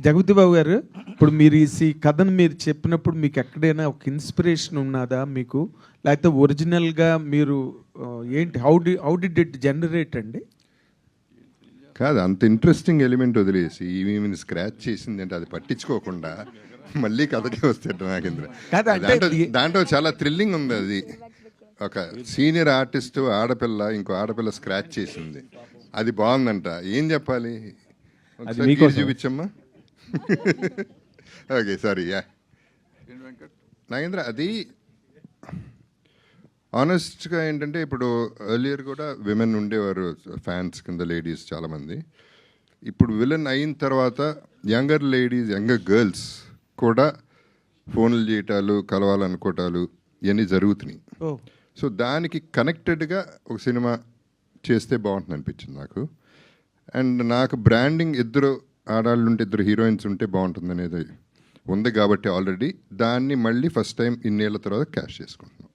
జగపతి బాబు గారు, ఇప్పుడు మీరు ఈ కథను మీరు చెప్పినప్పుడు మీకు ఎక్కడైనా ఒక ఇన్స్పిరేషన్ ఉన్నదా మీకు, లేకపోతే ఒరిజినల్గా మీరు ఏంటి హౌ డిడ్ ఇట్ జనరేట్ అండి? కాదు, అంత ఇంట్రెస్టింగ్ ఎలిమెంట్ వదిలేసి ఈమె స్క్రాచ్ చేసింది అంటే అది పట్టించుకోకుండా మళ్ళీ కథకి వస్తాడు నాగేంద్ర. దాంట్లో చాలా థ్రిల్లింగ్ ఉంది. అది ఒక సీనియర్ ఆర్టిస్ట్ ఆడపిల్ల ఇంకో ఆడపిల్ల స్క్రాచ్ చేసింది, అది బాగుందంట. ఏం చెప్పాలి, చూపించమ్మా. Okay, sorry. యా నాగేంద్ర, అది ఆనెస్ట్గా ఏంటంటే ఇప్పుడు ఎర్లియర్ కూడా విమెన్ ఉండేవారు ఫ్యాన్స్ కింద, లేడీస్ చాలామంది. ఇప్పుడు విలన్ అయిన తర్వాత యంగర్ లేడీస్, యంగర్ గర్ల్స్ కూడా ఫోన్లు చేయటాలు, కలవాలనుకోవటాలు ఇవన్నీ జరుగుతున్నాయి. సో దానికి కనెక్టెడ్గా ఒక సినిమా చేస్తే బాగుంటుంది అనిపించింది నాకు. అండ్ నాకు బ్రాండింగ్ ఇద్దరు ఆడాళ్ళు ఉంటే, ఇద్దరు హీరోయిన్స్ ఉంటే బాగుంటుంది అనేది ఉంది కాబట్టి ఆల్రెడీ దాన్ని మళ్ళీ ఫస్ట్ టైం ఇన్నేళ్ల తర్వాత క్యాష్ చేసుకుంటున్నాం.